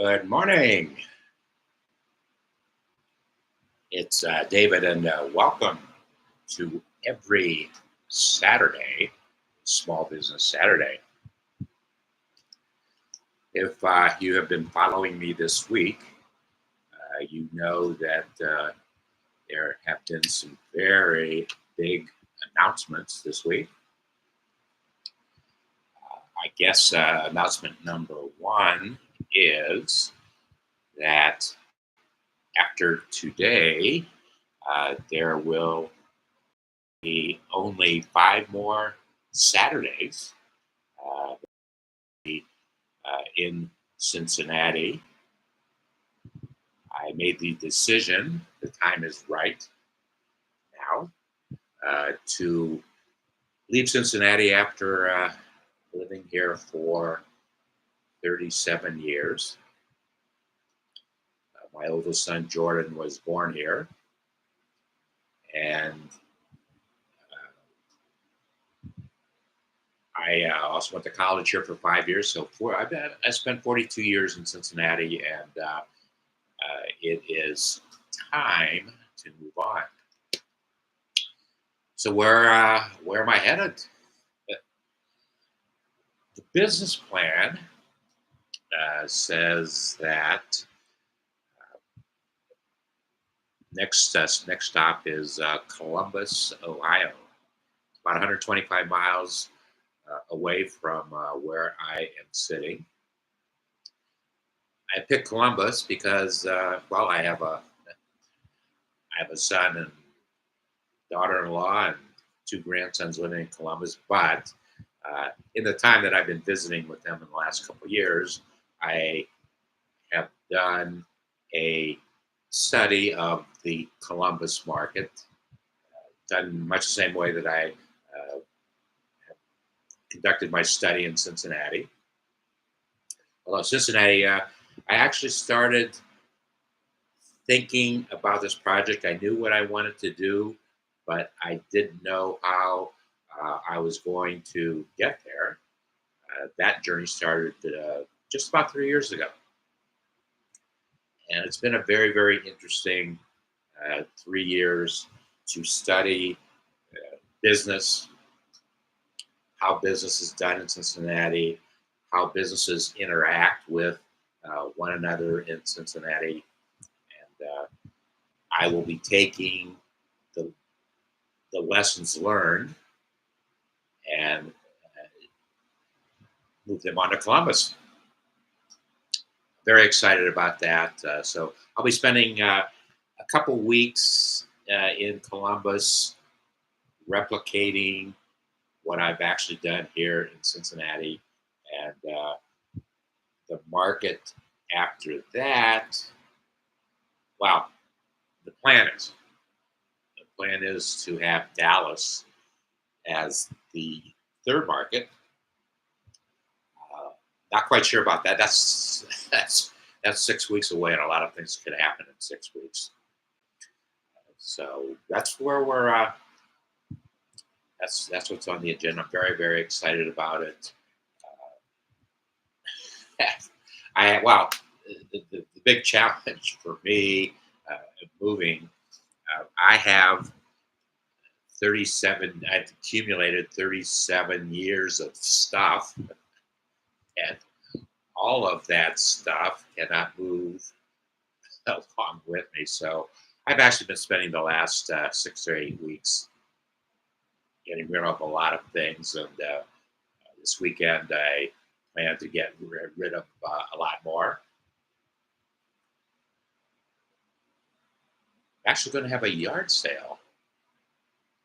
Good morning. It's David, and welcome to every Saturday, Small Business Saturday. If you have been following me this week, you know that there have been some very big announcements this week. I guess announcement number one is that after today, there will be only 5 more Saturdays uh, in Cincinnati. I made the decision, the time is right now, to leave Cincinnati after living here for 37 years. My oldest son, Jordan, was born here. And I also went to college here for 5 years. So I spent 42 years in Cincinnati, and it is time to move on. So where am I headed? The business plan says that next stop is Columbus, Ohio, about 125 miles away from where I am sitting. I picked Columbus because, well, I have a son and daughter-in-law and 2 grandsons living in Columbus. But in the time that I've been visiting with them in the last couple of years, I have done a study of the Columbus market, done much the same way that I conducted my study in Cincinnati. Although Cincinnati, I actually started thinking about this project. I knew what I wanted to do, but I didn't know how I was going to get there. That journey started just about 3 years ago. And it's been a very, very interesting 3 years to study business, how business is done in Cincinnati, how businesses interact with one another in Cincinnati. And I will be taking the lessons learned and move them on to Columbus. Very excited about that. So I'll be spending a couple weeks in Columbus replicating what I've actually done here in Cincinnati. And the market after that, well, the plan is to have Dallas as the third market. Not quite sure about that. That's 6 weeks away, and a lot of things could happen in 6 weeks. So that's where we're. That's what's on the agenda. I'm very, very excited about it. The big challenge for me moving, I have 37. I've accumulated 37 years of stuff, and all of that stuff cannot move along with me. So I've actually been spending the last 6 or 8 weeks getting rid of a lot of things, and this weekend I plan to get rid of a lot more. I'm actually going to have a yard sale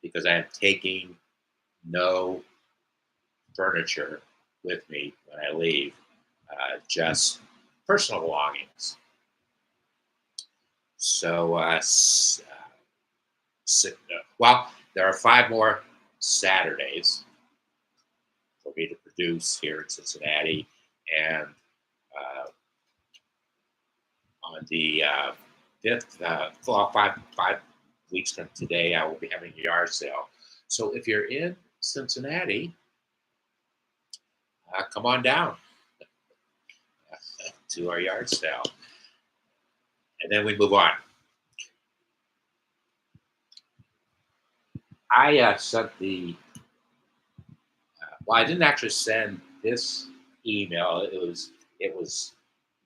because I am taking no furniture with me when I leave, just personal belongings. So, well, there are 5 more Saturdays for me to produce here in Cincinnati, and on the 5 weeks from today, I will be having a yard sale. So if you're in Cincinnati, come on down to our yard sale. And then we move on. I sent well, I didn't actually send this email. It was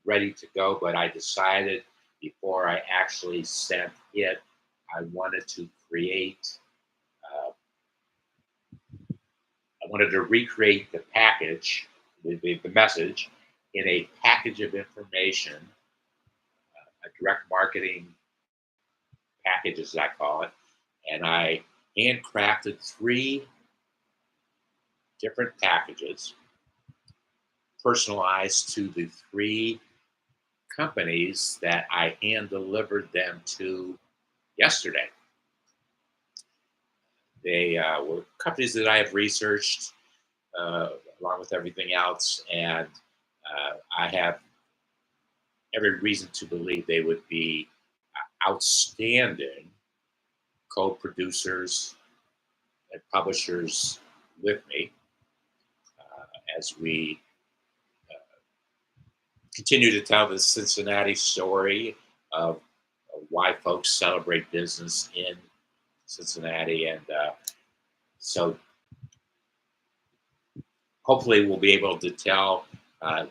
ready to go, but I decided before I actually sent it, I wanted to create. Uh, I wanted to recreate the package, the message, in a package of information, a direct marketing package, as I call it, and I handcrafted 3 different packages, personalized to the 3 companies that I hand delivered them to yesterday. They were companies that I have researched uh, along with everything else, and I have every reason to believe they would be outstanding co-producers and publishers with me as we continue to tell the Cincinnati story of why folks celebrate business in Cincinnati. And so hopefully we'll be able to tell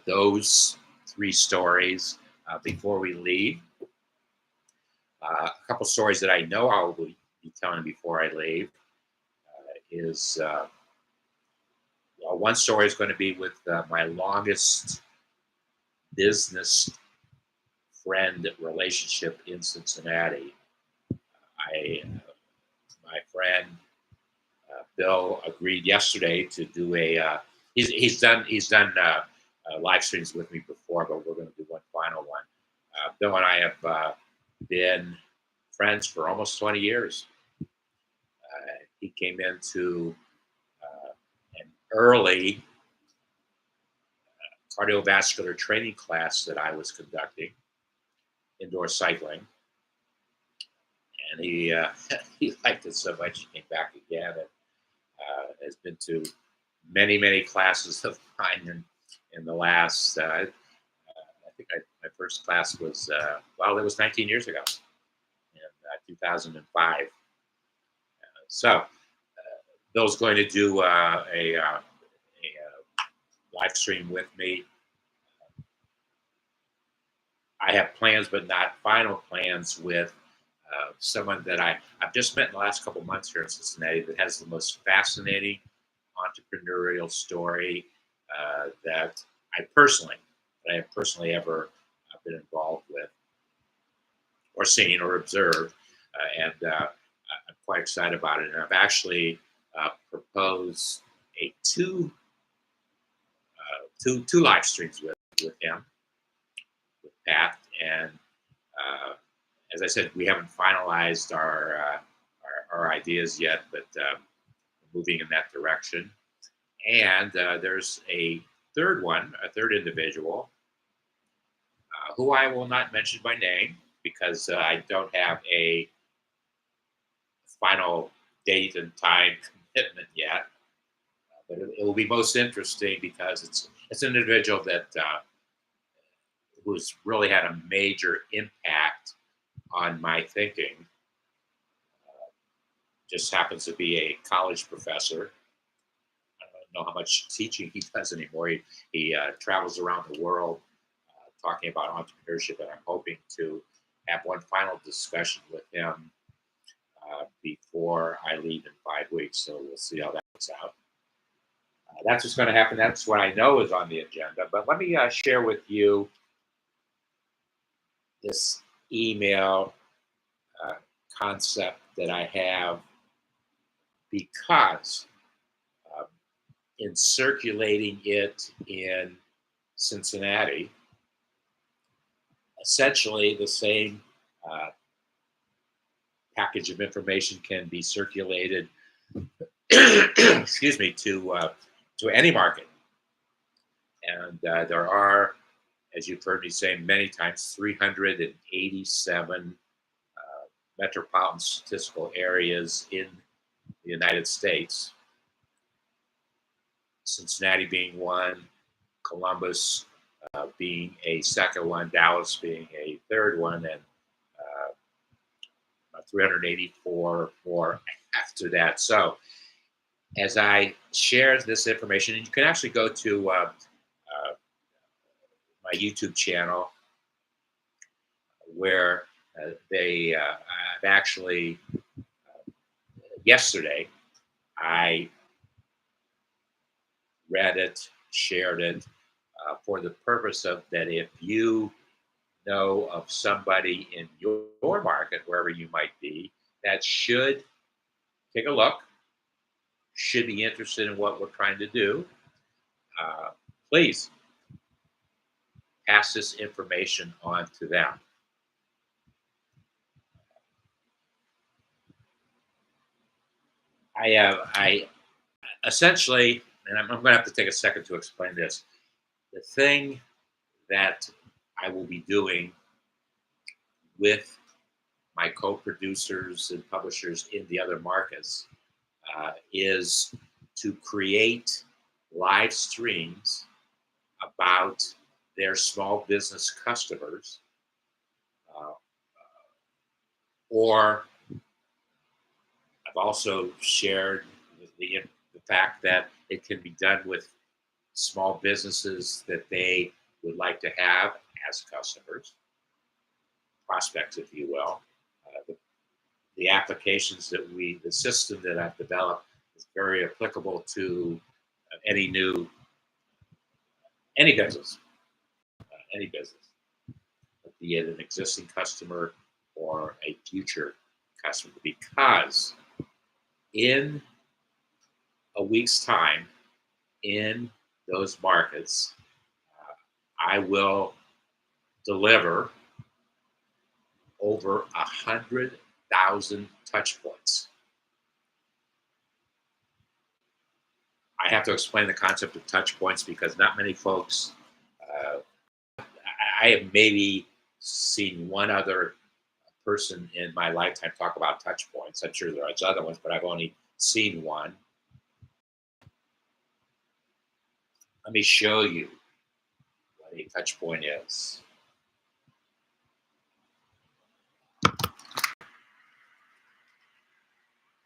those 3 stories before we leave. A couple stories that I know I will be telling before I leave is well, one story is going to be with my longest business friend relationship in Cincinnati. My friend Bill agreed yesterday to do a. He's done live streams with me before, but we're going to do one final one. Bill and I have been friends for almost 20 years. He came into an early cardiovascular training class that I was conducting, indoor cycling, and he he liked it so much he came back again and has been to many classes of mine in the last. I think my first class was well, it was 19 years ago in 2005. So Bill's going to do a live stream with me. I have plans, but not final plans, with someone that I've just met in the last couple months here in Cincinnati that has the most fascinating entrepreneurial story that I have personally ever been involved with or seen or observed, and I'm quite excited about it. And I've actually proposed a two live streams with him, with Pat, and as I said, we haven't finalized our ideas yet, but we're moving in that direction. And there's a third individual who I will not mention by name because I don't have a final date and time commitment yet. But it will be most interesting because it's an individual that who's really had a major impact on my thinking. Just happens to be a college professor. I don't know how much teaching he does anymore. He travels around the world talking about entrepreneurship, and I'm hoping to have one final discussion with him before I leave in 5 weeks. So we'll see how that works out. That's what's going to happen. That's what I know is on the agenda. But let me share with you this email uh, concept that I have, because um, in circulating it in Cincinnati, essentially the same uh, package of information can be circulated, excuse me, to any market. And there are, as you've heard me say many times, 387 metropolitan statistical areas in the United States. Cincinnati being one, Columbus, being a second one, Dallas being a third one, and 384 more after that. So as I share this information, and you can actually go to my YouTube channel where I've actually, yesterday, I read it, shared it for the purpose of that if you know of somebody in your market, wherever you might be, that should take a look, should be interested in what we're trying to do, uh, please pass this information on to them. I essentially, and I'm going to have to take a second to explain this. The thing that I will be doing with my co-producers and publishers in the other markets is to create live streams about their small business customers, uh, or I've also shared the fact that it can be done with small businesses that they would like to have as customers, prospects, if you will. The applications the system that I've developed is very applicable to any business, any business, be it an existing customer or a future customer, because in a week's time in those markets, I will deliver over 100,000 touch points. I have to explain the concept of touch points because not many folks, uh, I have maybe seen one other person in my lifetime talk about touch points. I'm sure there's other ones, but I've only seen one. Let me show you what a touch point is.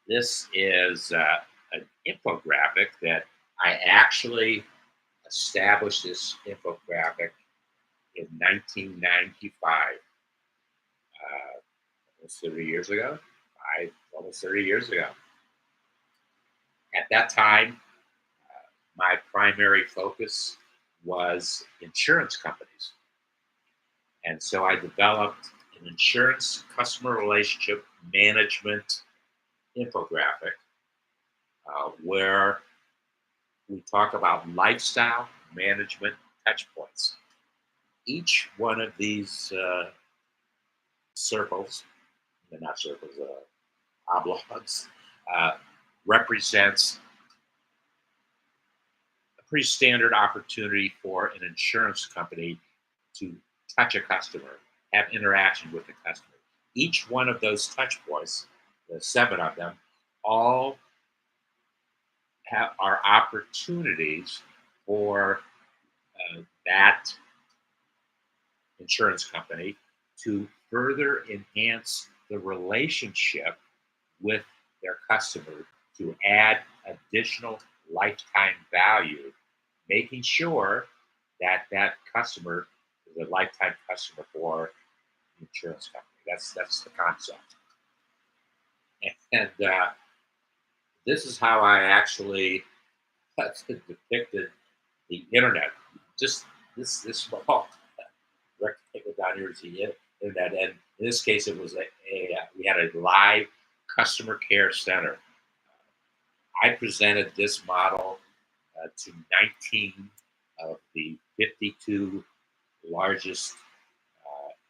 This is an infographic that I actually established this infographic in 1995, almost 30 years ago. Almost 30 years ago. At that time, my primary focus was insurance companies. And so I developed an insurance customer relationship management infographic where we talk about lifestyle management touch points. Each one of these circles, they're not circles, oblongs, represents a pretty standard opportunity for an insurance company to touch a customer, have interaction with the customer. Each one of those touch points, the 7 of them, all are opportunities for that insurance company to further enhance the relationship with their customer, to add additional lifetime value, making sure that that customer is a lifetime customer for the insurance company. That's the concept. And this is how I actually depicted the internet. Just this small rectangle down here is the internet, and in this case, it was we had a live customer care center. I presented this model to 19 of the 52 largest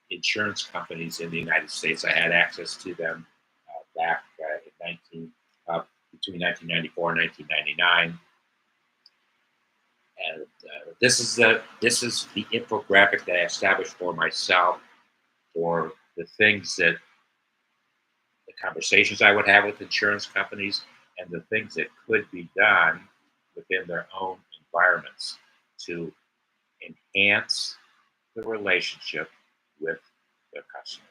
insurance companies in the United States. I had access to them back between 1994 and 1999. And this is the infographic that I established for myself for the things that the conversations I would have with insurance companies and the things that could be done within their own environments to enhance the relationship with their customers.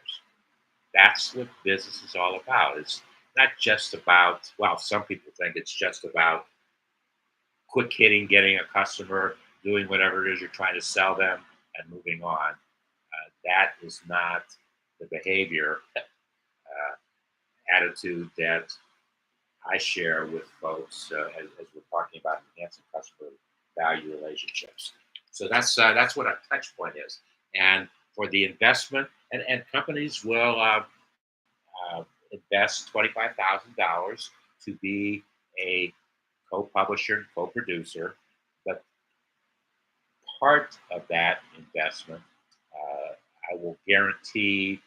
That's what business is all about. It's not just about, well, some people think it's just about quick hitting, getting a customer, doing whatever it is you're trying to sell them, and moving on. That is not the behavior, attitude that I share with folks as we're talking about enhancing customer value relationships. So that's what a touch point is. And for the investment, and companies will invest $25,000 to be a co-publisher and co-producer, but part of that investment, I will guarantee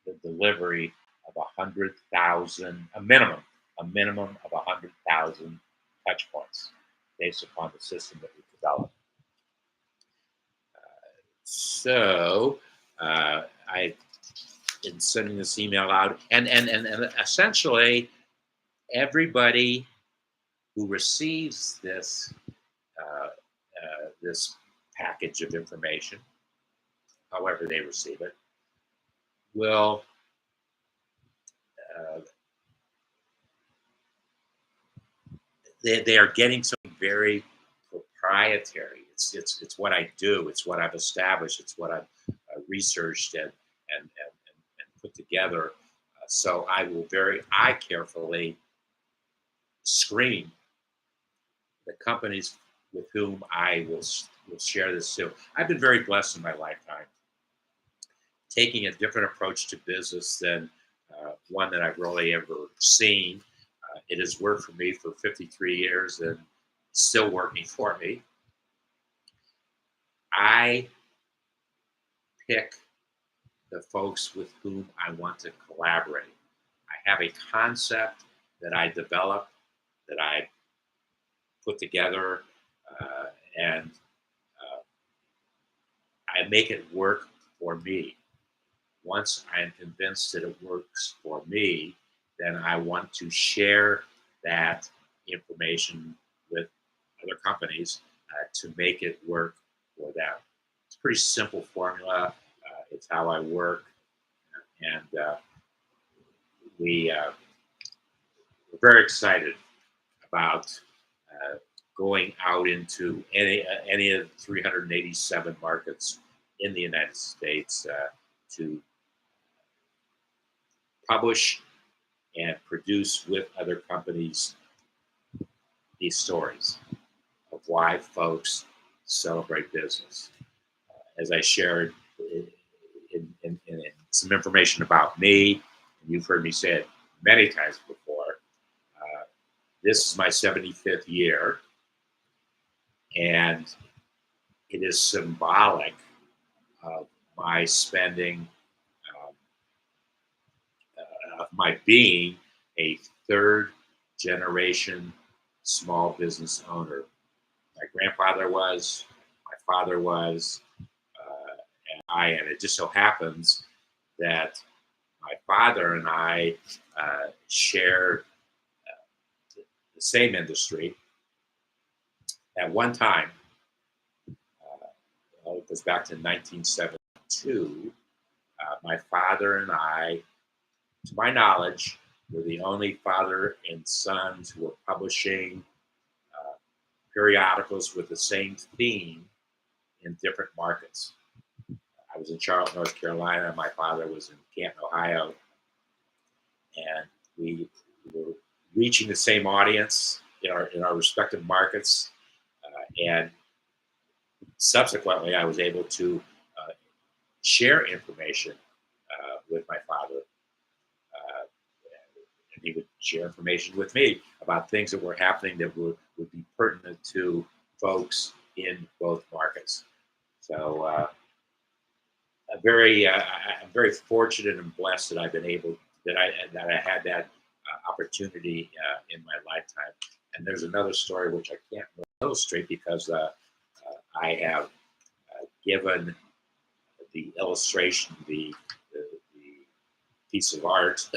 the delivery of 100,000, a minimum of 100,000 touch points based upon the system that we develop. So I, in sending this email out, and essentially everybody who receives this package of information, however they receive it, will they are getting something very proprietary. It's what I do. It's what I've established. It's what I've researched and put together. So I carefully screen the companies with whom I will share this to. I've been very blessed in my lifetime, taking a different approach to business than one that I've really ever seen. It has worked for me for 53 years and still working for me. I pick the folks with whom I want to collaborate. I have a concept that I develop, that I put together, and I make it work for me. Once I'm convinced that it works for me, then I want to share that information with other companies to make it work for them. It's a pretty simple formula. It's how I work, and we're very excited about going out into any of the 387 markets in the United States to publish and produce with other companies these stories of why folks celebrate business. As I shared in some information about me, and you've heard me say it many times before, this is my 75th year, and it is symbolic of my spending, of my being a third generation small business owner. My grandfather was, my father was, and it just so happens that my father and I share the same industry. At one time, it goes back to 1972, my father and I, to my knowledge, were the only father and sons who were publishing periodicals with the same theme in different markets. I was in Charlotte, North Carolina. My father was in Canton, Ohio. And we were reaching the same audience in our respective markets. And subsequently, I was able to share information with my father. And he would share information with me about things that were happening that would be pertinent to folks in both markets. So I'm very fortunate and blessed that I've been able that I had that opportunity in my lifetime. And there's another story which I can't really illustrate because I have given the illustration, the piece of art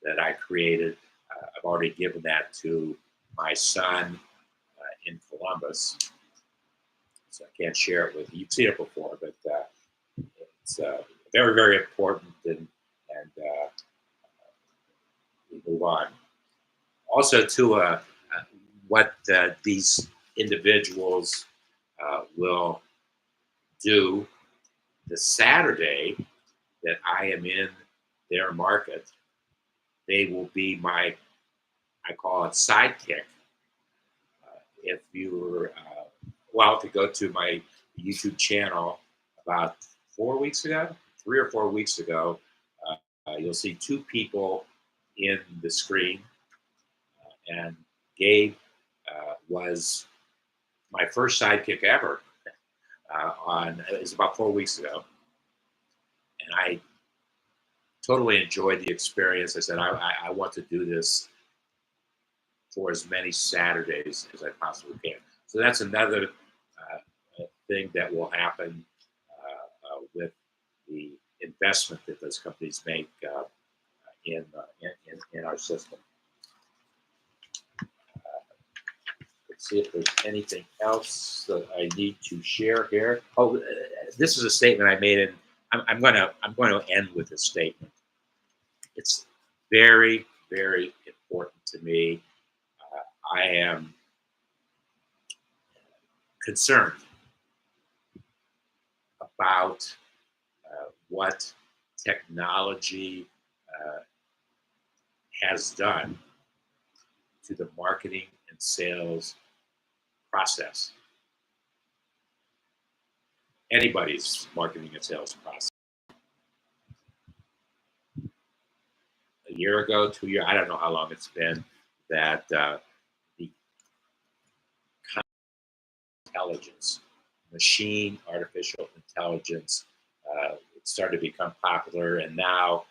that I created. I've already given that to my son in Columbus. so I can't share it with you. You've seen it before, but it's very, very important, and we move on. Also, to what these individuals will do the Saturday that I am in their market, they will be my, I call it sidekick. If you were, well, to go to my YouTube channel about 4 weeks ago, 3 or 4 weeks ago, you'll see two people in the screen. And Gabe was my first sidekick ever. It was about 4 weeks ago, and I totally enjoyed the experience. I said I want to do this for as many Saturdays as I possibly can. So that's another thing that will happen with the investment that those companies make in our system. Let's see if there's anything else that I need to share here. Oh, this is a statement I made, and I'm going to end with a statement. It's very, very important to me. I am concerned about what technology has done to the marketing and sales process. Anybody's marketing and sales process. A year ago, 2 years, I don't know how long it's been, that the intelligence, machine artificial intelligence, it started to become popular, and now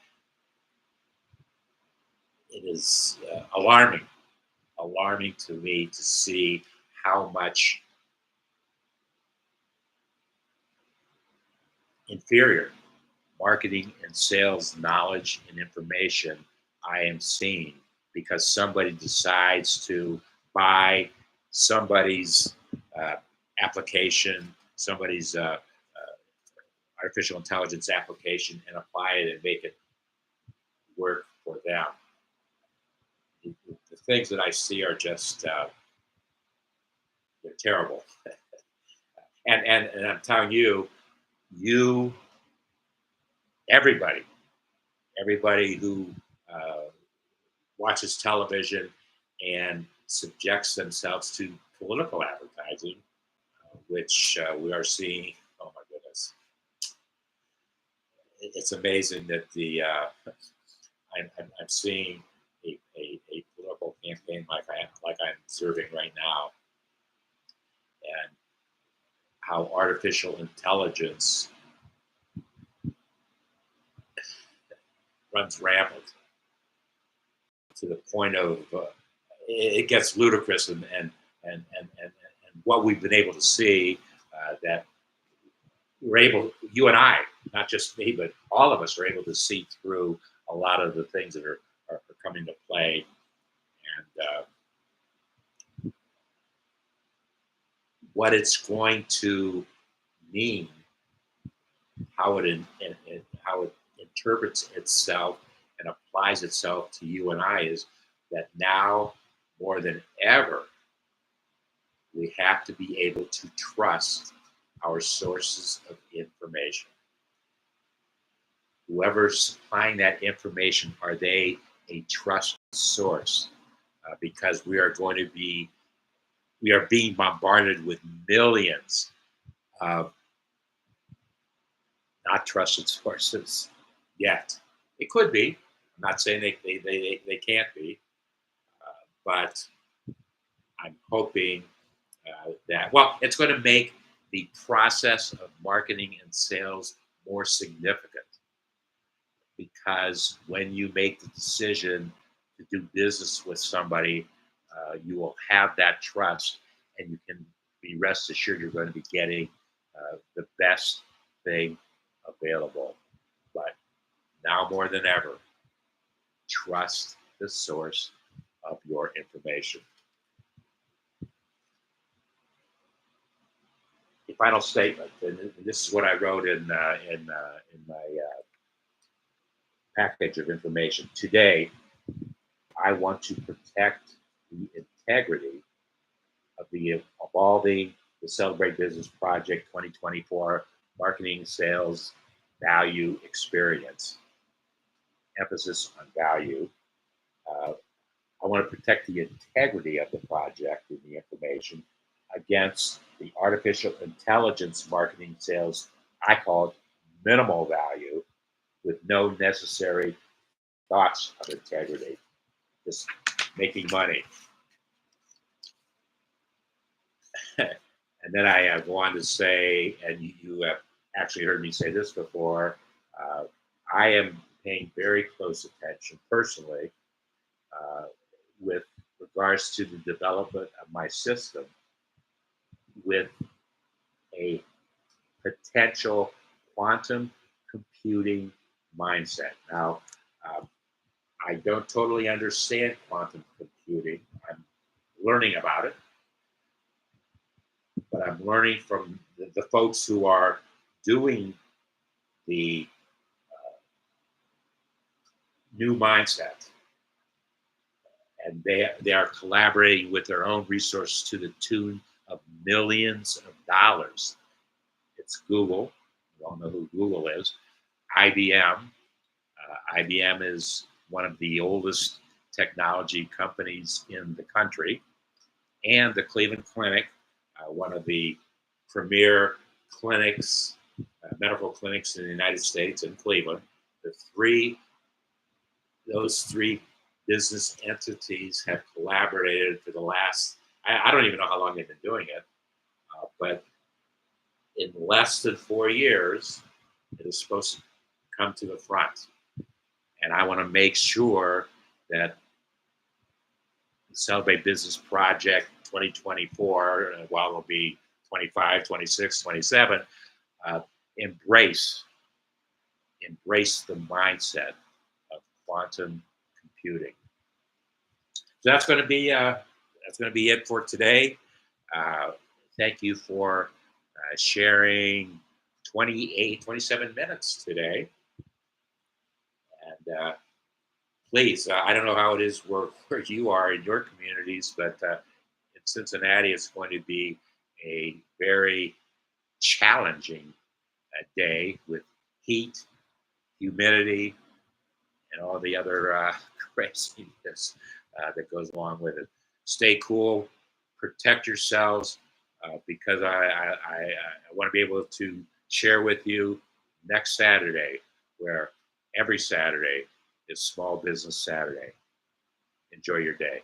it is alarming to me to see how much inferior marketing and sales knowledge and information I am seeing because somebody decides to buy somebody's application, somebody's artificial intelligence application, and apply it and make it work for them. The things that I see are just they're terrible. and I'm telling you, everybody who watches television and subjects themselves to political advertising, which we are seeing. Oh my goodness, it's amazing that I'm seeing a political campaign like I'm observing right now, and how artificial intelligence runs rampant to the point of it gets ludicrous, and what we've been able to see that we're able, you and I, not just me, but all of us are able to see through a lot of the things that are coming to play, and what it's going to mean, how it interprets itself and applies itself to you and I, is that now more than ever we have to be able to trust our sources of information. Whoever's supplying that information, are they a trusted source? Because we are being bombarded with millions of not trusted sources yet. It could be. I'm not saying they can't be, but I'm hoping that, well, it's going to make the process of marketing and sales more significant, because when you make the decision to do business with somebody, you will have that trust, and you can be rest assured you're going to be getting the best thing available. But now more than ever, trust the source of your information. final statement, and this is what I wrote in my package of information. Today, I want to protect the integrity of the evolving the Celebrate Business Project 2024 marketing, sales, value experience. Emphasis on value. Uh, I want to protect the integrity of the project and the information against the artificial intelligence marketing sales. I call it minimal value with no necessary thoughts of integrity, just making money. And then I go on to say, and you have actually heard me say this before, uh, I am paying very close attention personally uh, with regards to the development of my system with a potential quantum computing mindset. Now, um, I don't totally understand quantum computing. I'm learning about it, but I'm learning from the folks who are doing the new mindset, and they are collaborating with their own resources to the tune of millions of dollars. It's Google. You all know who Google is. IBM. IBM is one of the oldest technology companies in the country, and the Cleveland Clinic, one of the premier clinics, medical clinics in the United States in Cleveland. Those three business entities have collaborated for the last, I don't even know how long they've been doing it, but in less than 4 years, it is supposed to come to the front. And I want to make sure that the Celebrate Business Project 2024, while it'll be 25, 26, 27, uh, embrace the mindset of quantum computing. So that's going to be it for today. Uh, Thank you for sharing 27 minutes today. And please, I don't know how it is where you are in your communities, but in Cincinnati, it's going to be a very challenging day with heat, humidity, and all the other craziness that goes along with it. Stay cool, protect yourselves, because I want to be able to share with you next Saturday, where every Saturday is Small Business Saturday. Enjoy your day.